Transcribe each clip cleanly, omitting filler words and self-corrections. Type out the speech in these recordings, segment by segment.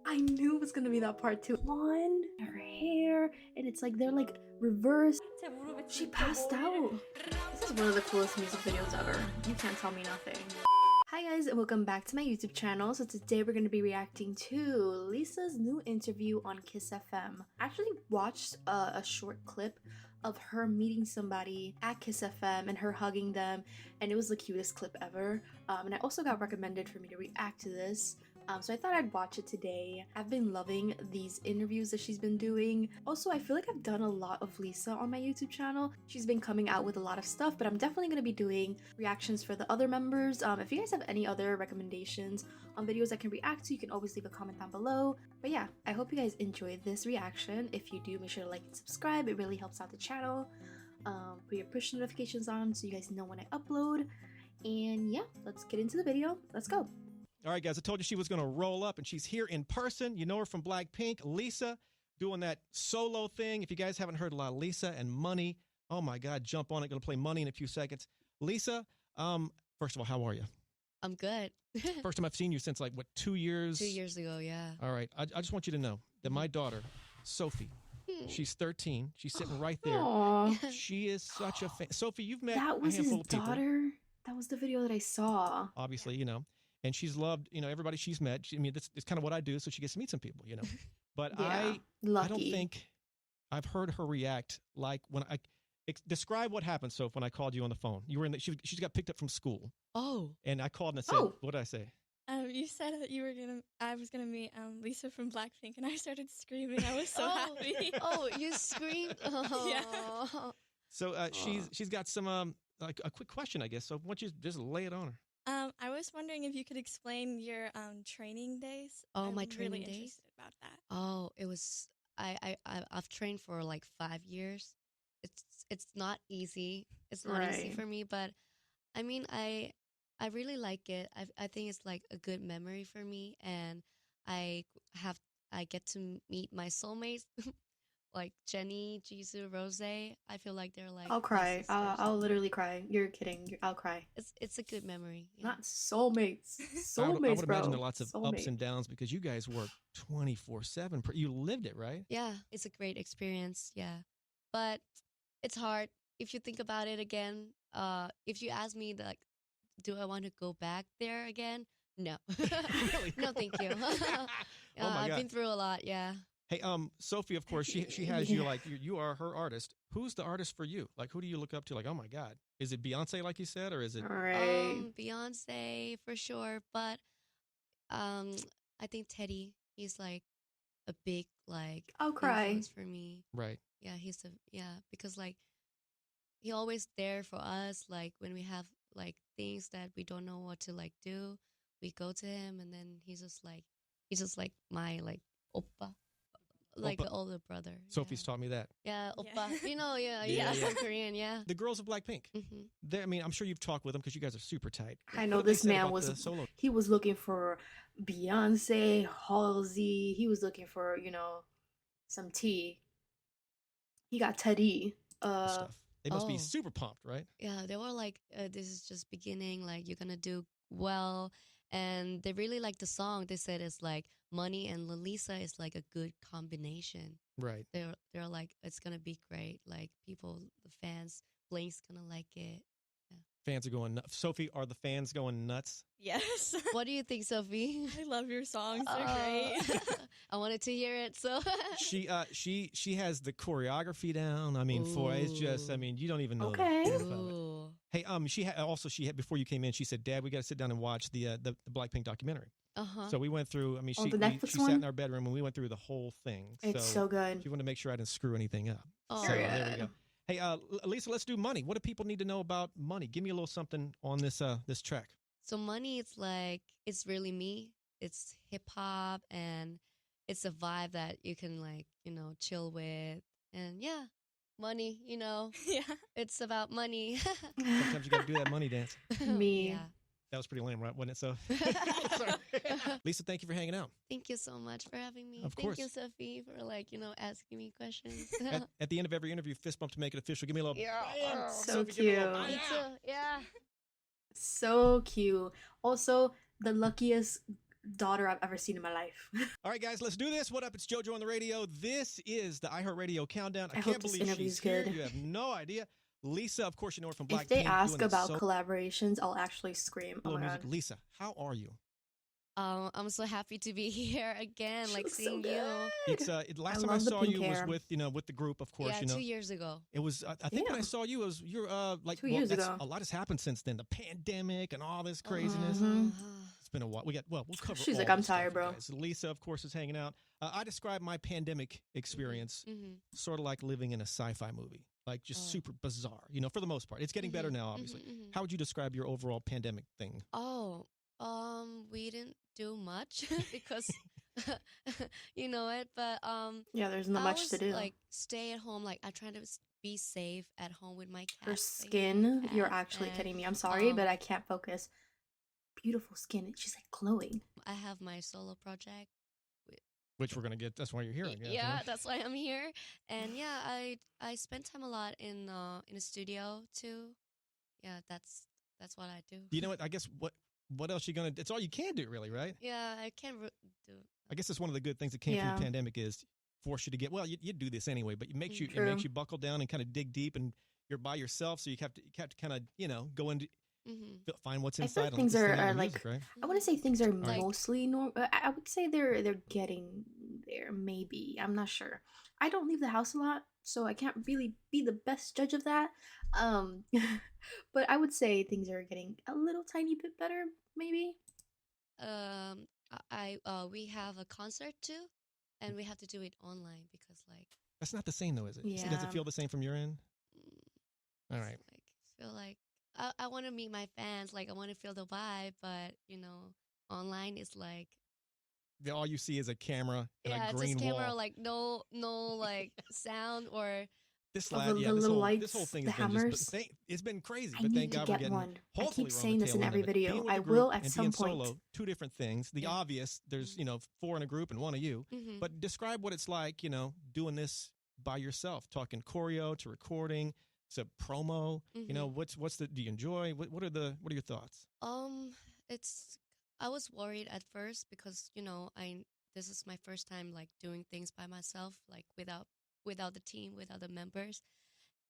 I knew it was gonna be that part too. One, her hair, and it's like they're like reversed. She passed out. This is one of the coolest music videos ever. You can't tell me nothing. Hi guys, and welcome back to my YouTube channel. So today we're going to be reacting to Lisa's new interview on KIISFM. I actually watched a short clip of her meeting somebody at KIISFM and her hugging them, and it was the cutest clip ever. And I also got recommended for me to react to this. So I thought I'd watch it today. I've been loving these interviews that she's been doing. Also, I feel like I've done a lot of Lisa on my YouTube channel. She's been coming out with a lot of stuff, but I'm definitely going to be doing reactions for the other members. If you guys have any other recommendations on videos I can react to, you can always leave a comment down below. But yeah, I hope you guys enjoyed this reaction. If you do, make sure to like and subscribe. It really helps out the channel. Put your push notifications on so you guys know when I upload. And yeah, let's get into the video. Let's go. All right, guys, I told you she was going to roll up, and she's here in person. You know her from BLACKPINK, Lisa, doing that solo thing. If you guys haven't heard LALISA and Money, oh my God, jump on it. Going to play Money in a few seconds. Lisa, first of all, how are you? I'm good. First time I've seen you since, like, what, 2 years? 2 years ago, yeah. All right, I just want you to know that my daughter, Sophie, she's 13. She's sitting right there. Aww. She is such a fan. Sophie, you've met That was a handful his of people. daughter? That was the video that I saw. Obviously, you know. And she's loved, you know, everybody she's met. I mean, it's kind of what I do, so she gets to meet some people, you know. But Yeah, I don't think I've heard her react like when I describe what happened. So when I called you on the phone, you were in. She got picked up from school. Oh. And I called and I said, what did I say? You said that I was gonna meet Lisa from BLACKPINK, and I started screaming. I was so happy. Oh, you screamed. Oh. Yeah. So she's got some like a quick question, I guess. So why don't you just lay it on her? I was wondering if you could explain your training days. Oh, I'm my training really days? interested about that. Oh, it was I've trained for like 5 years. It's not easy. It's not easy Right. for me, but I mean I really like it. I think it's like a good memory for me, and I get to meet my soulmates like Jenny, Jisoo, Rose. I feel like they're like I'll my cry. sisters. I'll literally cry. You're kidding. I'll cry. It's a good memory. Yeah. Not soulmates. I Soulmates, would bro. imagine there are lots of ups Soulmate. and downs because you guys work 24/7. You lived it, right? Yeah, it's a great experience, yeah. But it's hard if you think about it again. If you ask me like, do I want to go back there again? No. Really? No, thank you. Oh my I've God. been through a lot, yeah. Hey, Sophie, of course, she has you like you are her artist. Who's the artist for you? Like, who do you look up to? Like, oh my God, is it Beyonce, like you said, or is it? Right. Beyonce for sure, but I think Teddy, he's like a big like I'll cry. influence for me. Right. Yeah, because like he always there for us. Like when we have like things that we don't know what to like do, we go to him, and then he's just like my like oppa, like Oppa. the older brother. Sophie's taught me that. Yeah, Yeah. oppa. You know, Yeah, yeah, yeah. from Korean, yeah. The girls of BLACKPINK. Hmm. I mean, I'm sure you've talked with them because you guys are super tight. I know What have they this said man about was the solo. he was looking for Beyonce, Halsey. He was looking for, you know, some tea. He got Teddy. Stuff. They must be Oh. super pumped, right? Yeah, they were like, this is just beginning. Like you're gonna do well, and they really like the song. They said it's like Money and LALISA is like a good combination. Right. They're like it's gonna be great. Like people, the fans, Blink's gonna like it. Fans are going nuts. Sophie, are the fans going nuts? Yes. What do you think, Sophie? I love your songs. They're great. I wanted to hear it. So She has the choreography down. I mean, it's just, I mean, you don't even know. Okay. The depth of it. Ooh. Hey, she had before you came in. She said, "Dad, we got to sit down and watch the BLACKPINK documentary." Uh-huh. So we went through. I mean, Oh, she the Netflix she sat one? in our bedroom and we went through the whole thing. It's so good. She wanted to make sure I didn't screw anything up. Oh. So there we Period. go. Hey, Lisa, let's do Money. What do people need to know about Money? Give me a little something on this this track. So Money, it's like it's really me. It's hip hop, and it's a vibe that you can like, chill with. And yeah, money, Yeah. it's about money. Sometimes you got to do that money dance. Me. Yeah. That was pretty lame, right? Wasn't it? So, sorry. Lisa, thank you for hanging out. Thank you so much for having me. Of Thank you, course. Sophie, for like, asking me questions. At the end of every interview, fist bump to make it official. Give me a little. Yeah. Bam. So Sophie, give me a little cute. Me bam. too. Yeah. So cute. Also, the luckiest daughter I've ever seen in my life. All right, guys, let's do this. What up? It's JoJo on the radio. This is the iHeartRadio Countdown. I hope can't this believe interview's she's here. good. You have no idea. Lisa, of course, you know her from BLACKPINK. If they ask doing that about collaborations, I'll actually scream. Oh solo my music. god. Lisa, how are you? I'm so happy to be here again, She like looks so seeing you. It's last time I love the saw pink you was hair. with the group, of course. Yeah, You know, 2 years ago. it was. I think when I Yeah. saw you, it was you're like 2 years ago. A lot has happened since then. The pandemic and all this craziness. Mhm. It's been a while. We'll cover. She's all like, I'm this stuff, tired, you bro. guys. Lisa, of course, is hanging out. I describe my pandemic experience sort of like living in a sci-fi movie, like just super bizarre. You know, for the most part, it's getting better now. Obviously, how would you describe your overall pandemic thing? Oh, we didn't do much because you know it, but Yeah, there's not I much was to do. like stay at home. Like I try to be safe at home with my cat. Her staying skin, with you're cats, actually and, kidding me. I'm sorry, but um, I can't focus. Beautiful skin. She's like glowing. I have my solo project. Which we're gonna get. That's why you're here, I guess. Yeah, right? that's why I'm here. And yeah, I spend time a lot in the studio too. Yeah, that's what I do. You know what? I guess what else you gonna? It's all you can do, really, right? Yeah, I can't do. I guess that's one of the good things that came from Yeah. the pandemic is force you to get. Well, you do this anyway, but it makes you True. buckle down and kind of dig deep, and you're by yourself, so you have to kind of go into find what's I inside. feel like and things listen to are your like music, right? I want to say things are Like- mostly normal. I would say they're getting there. Maybe I'm not sure. I don't leave the house a lot, so I can't really be the best judge of that. Um, but I would say things are getting a little tiny bit better. Maybe. We have a concert too, and we have to do it online because like That's not the same though, is it? Does Yeah. it feel the same from your end? All it's right. like feel like I want to meet my fans, like I want to feel the vibe, but you know, online is like All you see is a camera and yeah, a green just camera, wall. like no like sound or This Oh, lad, the yeah, this little whole lights, thing the has been hammers. it's been crazy. I But need thank to God get we're getting. one. I Hopefully, keep we're on saying the this tail in end every of it. video. Being with I a will group at and some being point. solo, two different things. The Yeah. obvious, there's four in a group and one of you. But describe what it's like, doing this by yourself, talking choreo to recording to promo. What's the? Do you enjoy? What are your thoughts? it's I was worried at first because this is my first time like doing things by myself, like without the team, without the members.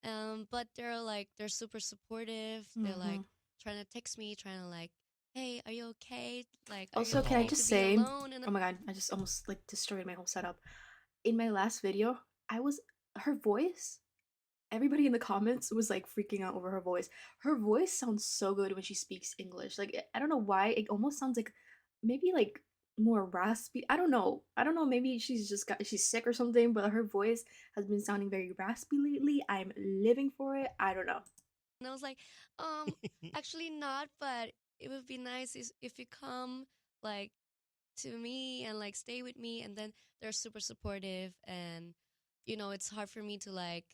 But they're super supportive. They're like trying to text me, trying to like, hey, are you okay? Like, are Also, you can I okay just to be say, alone? And oh my god, I just almost like destroyed my whole setup. In my last video, her voice, everybody in the comments was like freaking out over her voice. Her voice sounds so good when she speaks English. Like I don't know why, it almost sounds like maybe like more raspy. I don't know. Maybe she's sick or something, but her voice has been sounding very raspy lately. I'm living for it. I don't know. I was like, actually not, but it would be nice if you come like to me and like stay with me. And then they're super supportive, and it's hard for me to like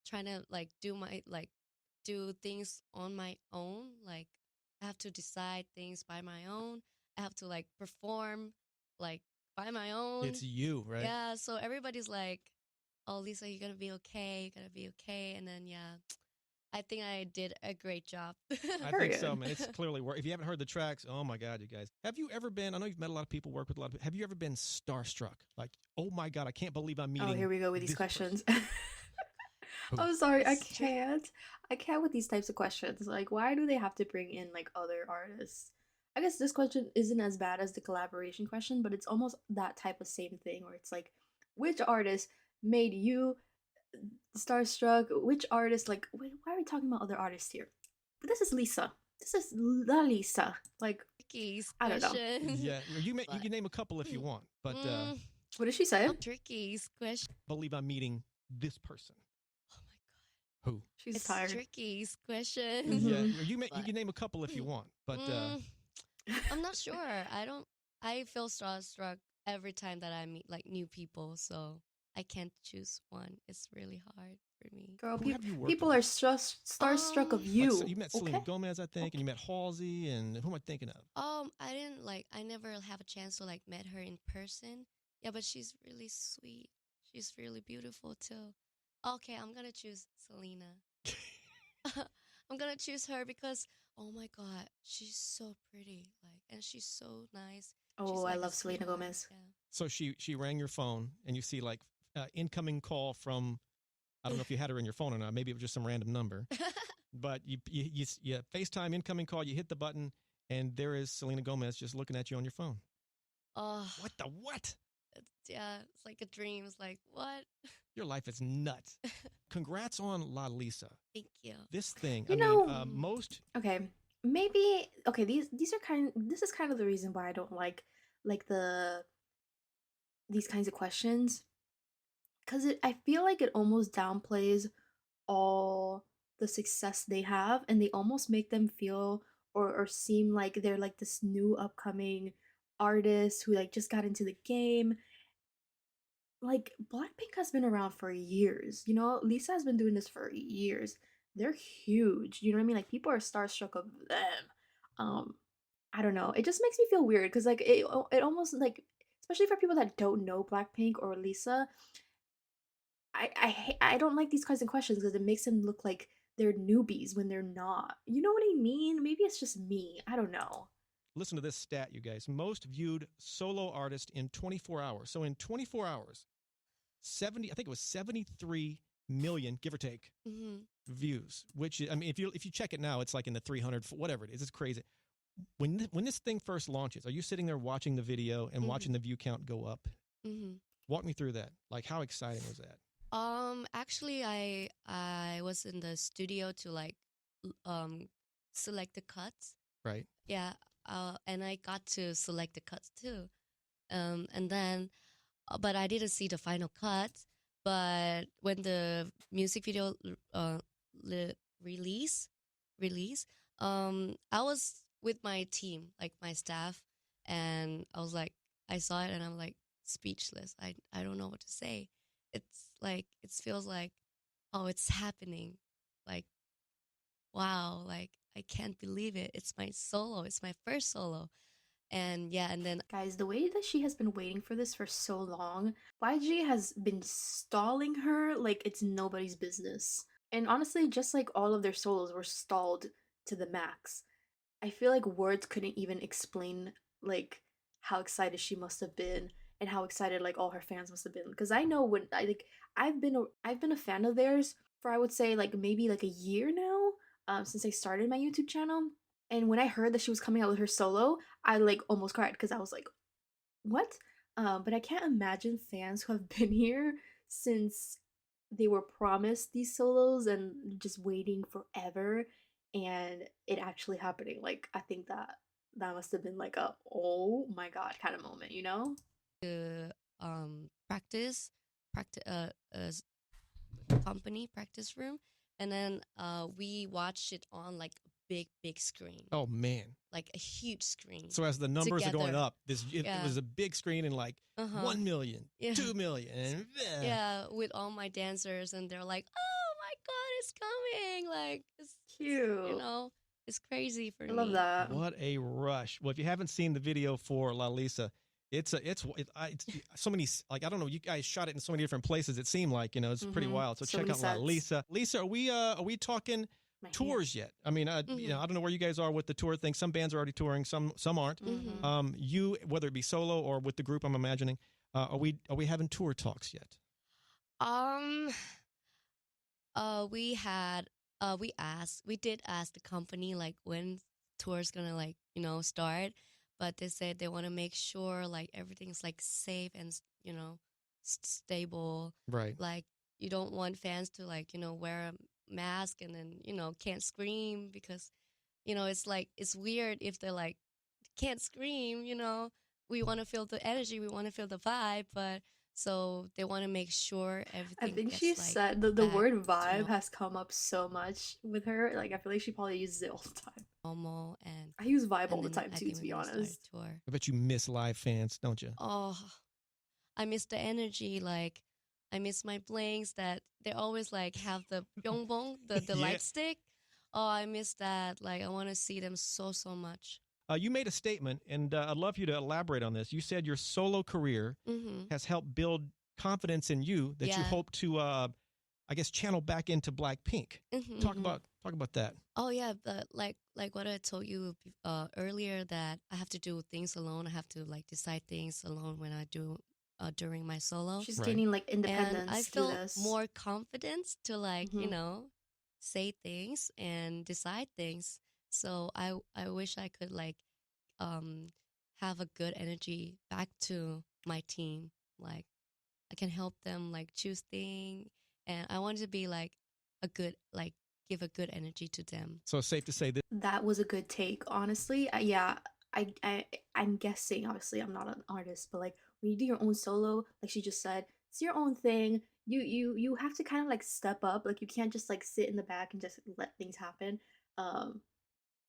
trying to like do things on my own. Like I have to decide things by my own. I have to like perform like by my own. It's you, right? Yeah, so everybody's like, oh, Lisa, you're gonna be okay, you're gonna be okay. And then yeah, I think I did a great job. I think so, Period. man. It's clearly work. If you haven't heard the tracks, oh my God, you guys. Have you ever been, I know you've met a lot of people, worked with a lot of people. Have you ever been starstruck? Like, oh my God, I can't believe I'm meeting. Oh, here we go with these this questions. Who? I'm sorry, I Stri- can't. I can't with these types of questions. Like, why do they have to bring in like other artists? I guess this question isn't as bad as the collaboration question, but it's almost that type of same thing where it's like, which artist made you starstruck? Which artist, like, wait, why are we talking about other artists here? But this is Lisa. This is LALISA. Like, Tricky's I don't know. question. Yeah, you But- can name a couple if you want, but what did she say? Tricky's question. believe I'm meeting this person. Oh my Who? She's It's tired. Tricky's question. Mhm. Yeah, you But- can name a couple if you want, but I'm not sure. I feel starstruck every time that I meet like new people, so I can't choose one. It's really hard for me. Girl, Who have you worked people with? are starstruck of Like, you. so you met Selena okay? Gomez, I think, and you met Halsey, and who am I thinking of? I never have a chance to like met her in person. Yeah, but she's really sweet. She's really beautiful too. Okay, I'm gonna choose Selena. I'm gonna choose her because oh my God, she's so pretty. Like, and she's so nice. Oh, She's I like a love Selena sweetheart. Gomez. Yeah. So she rang your phone and you see like incoming call from, I don't know if you had her in your phone or not. Maybe it was just some random number. But you FaceTime incoming call, you hit the button, and there is Selena Gomez just looking at you on your phone. Oh, What the what? yeah, it's like a dream. It's like, what? Your life is nuts. Congrats on LALISA. Thank you. This thing, You I mean, know, most. okay, maybe okay. These are this is kind of the reason why I don't like these kinds of questions, because I feel like it almost downplays all the success they have, and they almost make them feel or seem like they're like this new upcoming artist who like just got into the game. Like Blackpink has been around for years, you know. Lisa has been doing this for years. They're huge, you know what I mean? Like people are starstruck of them. Um, I don't know. It just makes me feel weird because like it almost like, especially for people that don't know Blackpink or Lisa, I don't like these kinds of questions because it makes them look like they're newbies when they're not. You know what I mean? Maybe it's just me. I don't know. Listen to this stat, you guys. Most viewed solo artist in 24 hours. So in 24 hours, I think it was 73 million, give or take, views. Which I mean, if you check it now, it's like in the 300, whatever it is. It's crazy. When this thing first launches, are you sitting there watching the video and watching the view count go up? Walk me through that. Like, how exciting was that? Actually, I was in the studio to like select the cuts. Right. Yeah. And I got to select the cuts too. And then, but I didn't see the final cut. But when the music video release, I was with my team, like my staff, and I was like, I saw it and I'm like speechless. I don't know what to say. It's like it feels like, oh, it's happening. Like, wow, like I can't believe it. It's my solo. It's my first solo. And yeah, and then Guys, the way that she has been waiting for this for so long, YG has been stalling her like it's nobody's business. And honestly, just like all of their solos were stalled to the max. I feel like words couldn't even explain like how excited she must have been and how excited like all her fans must have been. Because I know when I've been a fan of theirs for I would say like maybe like a year now, since I started my YouTube channel. And when I heard that she was coming out with her solo, I like almost cried because I was like, what? But I can't imagine fans who have been here since they were promised these solos and just waiting forever and it actually happening. Like I think that must have been like a oh my god kind of moment, you know? practice company practice room, and then we watched it on like a big screen, Oh man. like a huge screen. So as the numbers are going Together. up, it was a big screen and like 1 million, Yeah. 2 million, and Yeah, with all my dancers, and they're like, "Oh my God, it's coming!" Like it's Cute. you know, it's crazy for I me. love that. what a rush. Well, if you haven't seen the video for LALISA, it's so many, like, I don't know, you guys shot it in so many different places. It seemed like, it's pretty wild. So So check many out sets. LALISA. Lisa, are we talking My hand. tours yet? I mean, I don't know where you guys are with the tour thing. Some bands are already touring, some aren't. You, whether it be solo or with the group, I'm imagining, are we having tour talks yet? We did ask the company like when tour's gonna like start, but they said they want to make sure like everything's like safe and stable. Right. Like you don't want fans to like wear a mask and then can't scream because it's like it's weird if they're like can't scream. We want to feel the energy, we want to feel the vibe, but so they want to make sure everything. I think gets, she like, said the back word to vibe has come up so much with her. Like I feel like she probably uses it all the time. normal. And I use vibe and all the then time I too, think to we're be gonna start honest. a tour. I bet you miss live fans, don't you? Oh, I miss the energy. Like I miss my blinks that they always like have the byongbong, the Yeah. light stick. Oh, I miss that. Like I want to see them so much. You made a statement, and I'd love you to elaborate on this. You said your solo career has helped build confidence in you that you Yeah. hope to, I I guess, channel back into Blackpink. Talk about that. Oh yeah, but like what I told you earlier, that I have to do things alone. I have to like decide things alone when I do during my solo. She's Right. gaining like And independence I through feel this. more confidence to like, you Mhm. know, say things and decide things. So I wish I could like have a good energy back to my team. Like I can help them like choose thing, and I want to be like a good like give a good energy to them. So it's safe to say that That was a good take, honestly. Yeah, I'm guessing. Obviously, I'm not an artist, but like when you do your own solo, like she just said, it's your own thing. You have to kind of like step up. Like you can't just like sit in the back and just let things happen. Um,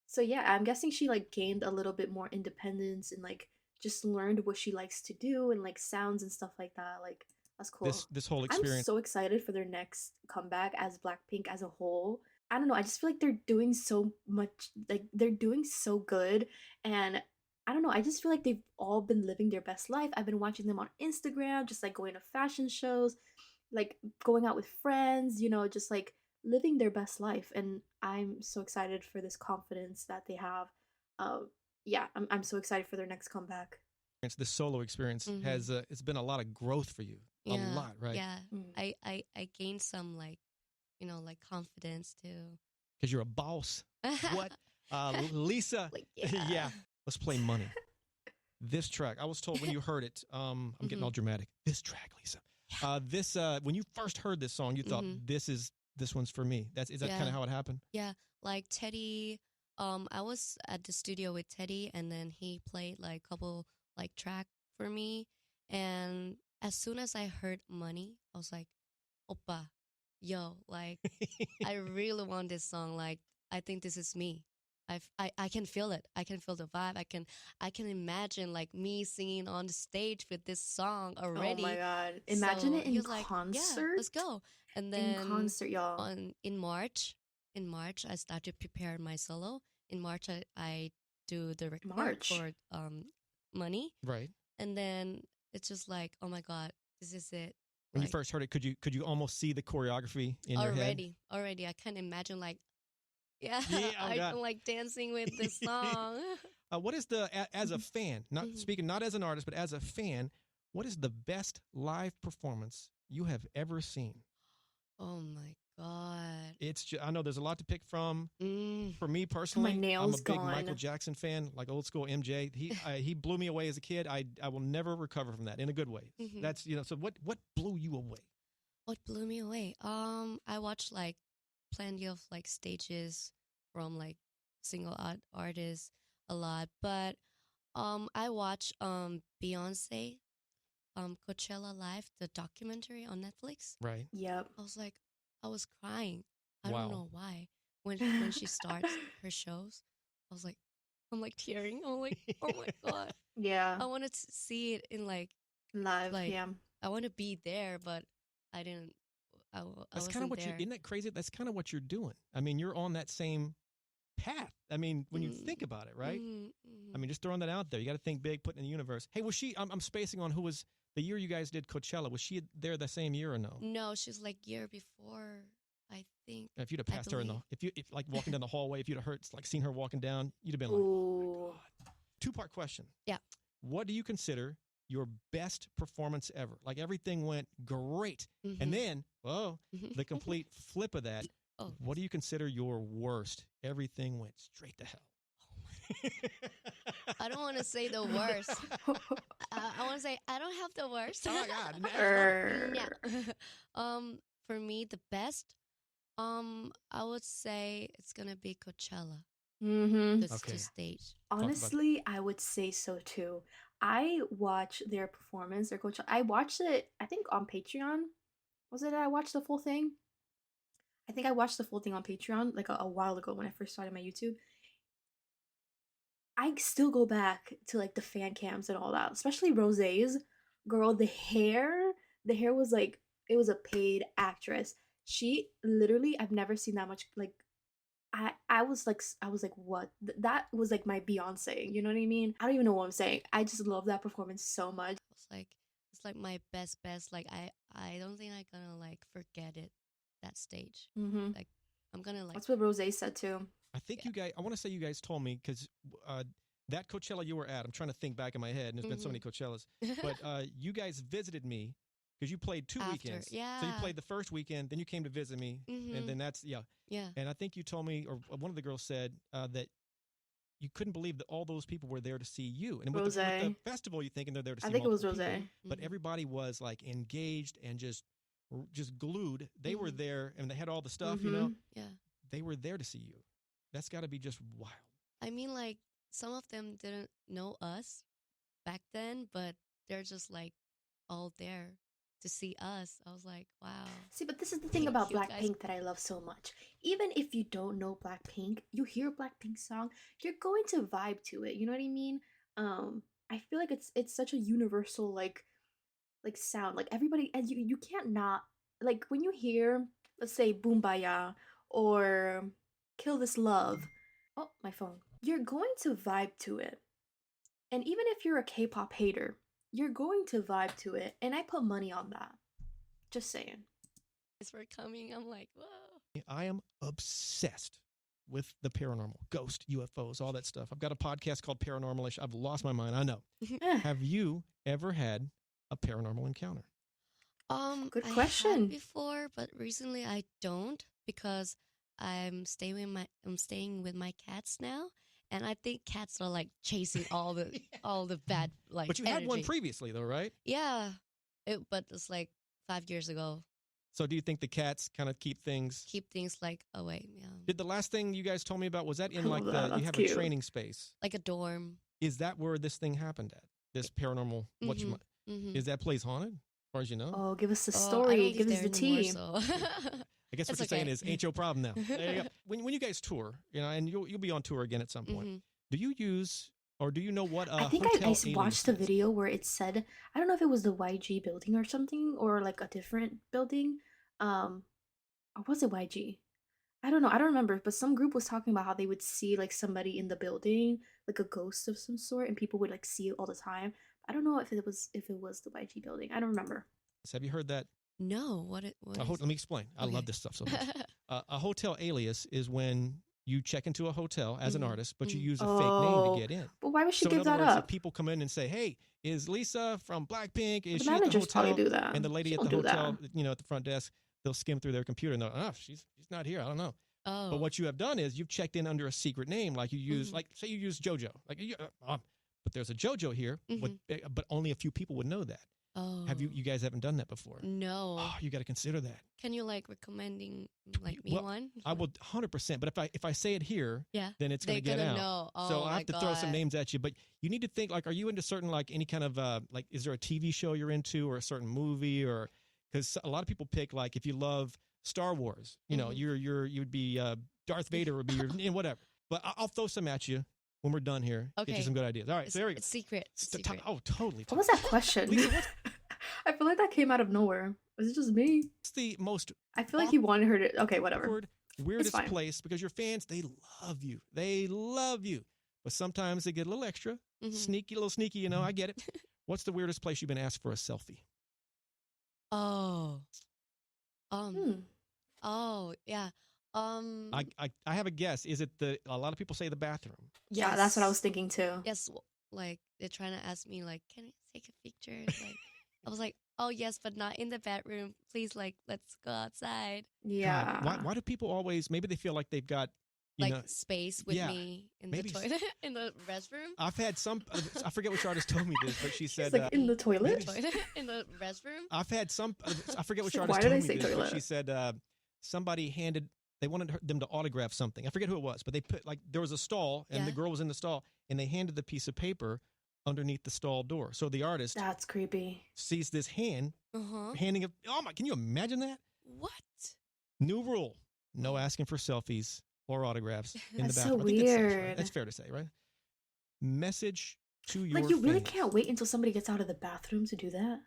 so yeah, I'm guessing she like gained a little bit more independence and like just learned what she likes to do and like sounds and stuff like that. Like that's cool. this whole I'm experience. so excited for their next comeback as Blackpink as a whole. I don't know, I just feel like they're doing so much, like they're doing so good, and I don't know, I just feel like they've all been living their best life. I've been watching them on Instagram, just like going to fashion shows, like going out with friends, just like living their best life, and I'm so excited for this confidence that they have. Yeah, I'm so excited for their next comeback. This solo experience has it's been a lot of growth for you. A Yeah, lot, right? yeah. Mm. I gained some like, you know, like confidence too. Because you're a boss. What? Lisa. Like yeah. yeah. Let's play money. This track, I was told when you heard it, I'm getting all dramatic. This track, Lisa. This when you first heard this song, you thought this one's for me. Is that kind of how it happened? Yeah, like Teddy. I was at the studio with Teddy, and then he played like a couple like track for me. And as soon as I heard Money, I was like, "Oppa, yo, like I really want this song. Like I think this is me. I can feel it. I can feel the vibe. I can imagine like me singing on the stage with this song already. Oh my god. Imagine So it he in was like, "Yeah, concert. let's go." And In then concert, y'all. in March, I started to prepare my solo. In March, I do the record March. for Money, Right. and then it's just like, oh my god, this is it. When you Like, first heard it, could you almost see the choreography in your head? already, I can imagine like, yeah, Yeah, oh I God. like dancing with this song. What is as a fan, not speaking not as an artist, but as a fan, what is the best live performance you have ever seen? Oh my god. I know there's a lot to pick from. Mm. For me personally, I'm a nail's big gone. Michael Jackson fan, like old school MJ. He blew me away as a kid. I will never recover from that in a good way. That's So what blew you away? What blew me away? I watched like plenty of like stages from like single artists a lot, but I watched Beyonce Coachella Live, the documentary on Netflix. Right. Yep. I was like, I was crying. I Wow. don't know why. When she starts her shows, I was like, I'm like tearing. I'm like, oh my god. Yeah. I wanted to see it in like Live, yeah. I want to be there, but I didn't. I That's kind of wasn't what there. isn't that crazy? That's kind of what you're doing. I mean, you're on that same path. I mean, when you think about it, right? I mean, just throwing that out there. You got to think big, put it in the universe. Hey, was she? I'm spacing on who was the year you guys did Coachella. Was she there the same year or no? No, she's like year before, I think. If you'd have passed her if like walking down the hallway, if you'd have seen her walking down, you'd have been like, Ooh. oh my God. Two-part question. Yeah. What do you consider your best performance ever? Like everything went great. And then, the complete flip of that. Oh. What do you consider your worst? Everything went straight to hell. I don't want to say the worst. I want to say I don't have the worst. Oh my God. Yeah. For me, the best, I would say it's gonna be Coachella. The stage. Honestly, I would say so too. I watched their performance, their Coachella. I watched it, I think on Patreon. Was it I watched the full thing? I think I watched the full thing on Patreon like a while ago when I first started my YouTube. I still go back to like the fan cams and all that, especially Rosé's. Girl, the hair was like it was a paid actress. She literally, I've never seen that much like I was like what? That was like my Beyonce, you know what I mean? I don't even know what I'm saying. I just love that performance so much. It's like my best. Like I don't think I'm gonna like forget it. that stage. Mm-hmm. Like I'm gonna like That's what Rose said too. I think you guys, I want to say you guys told me because that Coachella you were at, I'm trying to think back in my head, and there's been so many Coachellas, but you guys visited me because you played 2 weekends. Yeah. So you played the first weekend, then you came to visit me, and then that's, yeah. Yeah. And I think you told me, or one of the girls said that you couldn't believe that all those people were there to see you. And with the festival, you're thinking they're there to see I think it was multiple Rose. people, but everybody was like engaged and just glued. They were there, and they had all the stuff, you know? Yeah. They were there to see you. That's got to be just wild. I mean, like, some of them didn't know us back then, but they're just like all there to see us. I was like, wow. See, but this is the thing about Blackpink that I love so much. Even if you don't know Blackpink, you hear a Blackpink song, you're going to vibe to it. You know what I mean? I feel like it's such a universal like sound. Like everybody, and you can't not, like when you hear, let's say Boombaya or Kill This Love. Oh, my phone. You're going to vibe to it. And even if you're a K-pop hater, you're going to vibe to it. And I put money on that. Just saying. As for coming, I'm like, whoa. I am obsessed with the paranormal, ghost, UFOs, all that stuff. I've got a podcast called Paranormal-ish. I've lost my mind. I know. Have you ever had a paranormal encounter? Good question. I had before, but recently I don't because I'm staying with my cats now, and I think cats are like chasing all the bad like. But you had one previously, though, right? Yeah, but it's like 5 years ago. So do you think the cats kind of keep things like away? Yeah. Did the last thing you guys told me about, was that in like you have cute. a training space, like a dorm? Is that where this thing happened at? This paranormal? Is that place haunted? As far as you know? Oh, give us the story. Give us the tea. So. I guess what you're saying is, ain't your problem now. There you go. When you guys tour, you know, and you'll be on tour again at some point. Do you use, or do you know what I think I watched a video where it said, I don't know if it was the YG building or something, or like a different building. Or was it YG? I don't know. I don't remember. But some group was talking about how they would see like somebody in the building, like a ghost of some sort, and people would like see it all the time. I don't know if it was the YG building. I don't remember. Have you heard that? No. What let me explain. I love this stuff so much. A hotel alias is when you check into a hotel as an artist, but you use a fake name to get in. But why would she give in other that words, up? If people come in and say, "Hey, is Lisa from Blackpink? Is The she at the managers hotel?" probably do that. And the lady at the hotel, you know, at the front desk, they'll skim through their computer and they're, "Oh, she's not here. I don't know." Oh. But what you have done is you've checked in under a secret name, like you use, like say you use JoJo, like, but there's a JoJo here, but only a few people would know that. Oh. You guys haven't done that before? No. Oh, you got to consider that. Can you like recommending like me one? I will 100%. But if I say it here, then it's going to get out. Know. So I have to throw some names at you. But you need to think, like, are you into certain, like, any kind of like, is there a TV show you're into or a certain movie, or because a lot of people pick, like, if you love Star Wars, you know, you'd be Darth Vader would be your whatever. But I'll throw some at you when we're done here. Okay. Get you some good ideas. All right, so there we go. It's secret. Oh, totally. What was that question? Lisa, I feel like that came out of nowhere. Was it just me? It's the most. I feel like he wanted her to. Okay, whatever. Weirdest place, because your fans, they love you. They love you. But sometimes they get a little extra, sneaky, you know. I get it. What's the weirdest place you've been asked for a selfie? Oh. Oh yeah. I have a guess. Is it a lot of people say the bathroom? Yeah, that's what I was thinking too. Yes, like they're trying to ask me like, can I take a picture? Like, I was like, oh yes, but not in the bedroom. Please, like, let's go outside. Yeah. God, why do people always? Maybe they feel like they've got space with me in the toilet, in the restroom. I've had some. I forget which artist told me this, but she said like in the toilet. In the restroom. I've had some. I forget which artist why told did I me say this, toilet? but she said somebody handed. They wanted them to autograph something. I forget who it was, but they put, like, there was a stall and the girl was in the stall, and they handed the piece of paper underneath the stall door. So the artist, that's creepy, sees this hand handing can you imagine that? What? New rule: no asking for selfies or autographs in the bathroom. So I think weird. that's fair to say, right? Message to your like, you really fans. can't wait until somebody gets out of the bathroom to do that.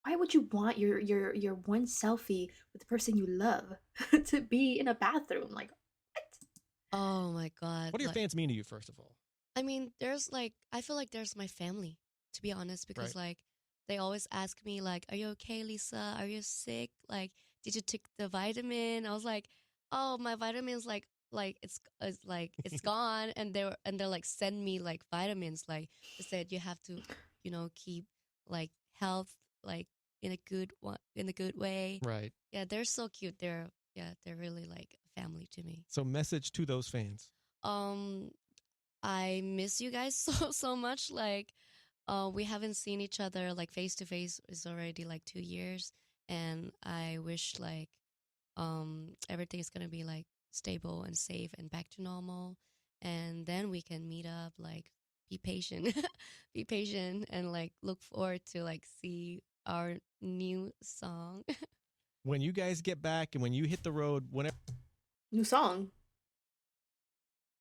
Why would you want your one selfie with the person you love to be in a bathroom? Like, what? Oh my God. What do your fans mean to you, first of all? I mean, I feel like there's my family, to be honest, because like they always ask me like, are you okay, Lisa? Are you sick? Like, did you take the vitamin? I was like, oh, my vitamin's like it's gone. And they're like send me like vitamins. Like they said you have to, keep like health like in a good way. Right. Yeah, they're so cute. They're really like family to me. So message to those fans. I miss you guys so much. Like, we haven't seen each other like face to face. It's already like 2 years, and I wish like everything's gonna be like stable and safe and back to normal, and then we can meet up. Like, be patient, be patient, and like look forward to like see our new song. When you guys get back and when you hit the road, whenever New song.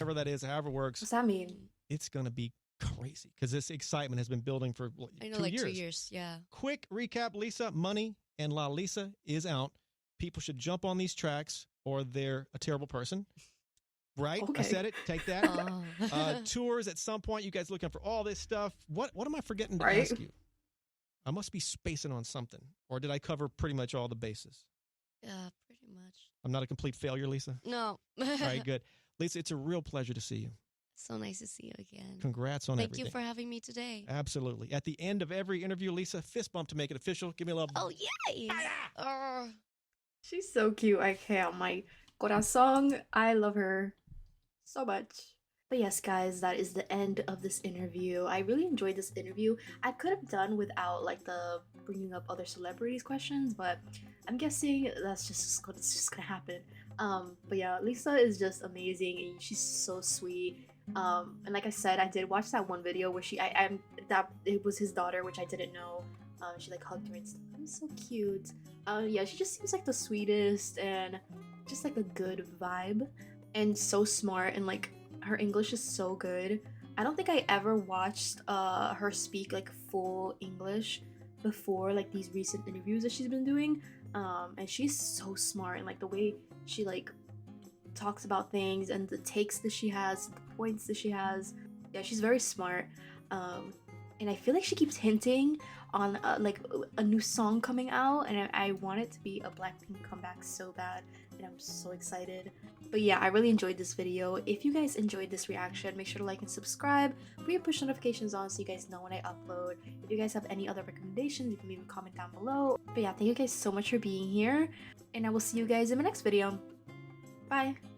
that is, however it works, What's that mean? it's going to be crazy because this excitement has been building for I know, 2 like years. 2 years. Yeah. Quick recap, Lisa, Money and LALISA is out. People should jump on these tracks or they're a terrible person. Right? Okay. I said it. Take that. Oh. Tours at some point. You guys looking for all this stuff. What am I forgetting to Right? ask you? I must be spacing on something. Or did I cover pretty much all the bases? Yeah, pretty much. I'm not a complete failure, Lisa? No. All right, good. Lisa, it's a real pleasure to see you. So nice to see you again. Congrats on Thank everything. you for having me today. Absolutely. At the end of every interview, Lisa, fist bump to make it official. Give me a love. Oh, yay! Oh. She's so cute. I can't. My corazón. I love her so much. But yes, guys, that is the end of this interview. I really enjoyed this interview. I could have done without like the bringing up other celebrities questions, but I'm guessing it's just gonna happen. But yeah, Lisa is just amazing and she's so sweet. And like I said, I did watch that one video where that it was his daughter, which I didn't know. She like hugged her and stuff. It was so cute. Yeah, she just seems like the sweetest and just like a good vibe and so smart, and like her English is so good. I don't think I ever watched her speak like full English before like these recent interviews that she's been doing. And she's so smart, and like the way she like talks about things and the takes that she has, the points that she has. Yeah, she's very smart. And I feel like she keeps hinting on like a new song coming out, and I want it to be a Blackpink comeback so bad, and I'm so excited. But yeah, I really enjoyed this video. If you guys enjoyed this reaction, make sure to like and subscribe, put your push notifications on so you guys know when I upload. If you guys have any other recommendations, you can leave a comment down below. But yeah, thank you guys so much for being here, and I will see you guys in my next video. Bye!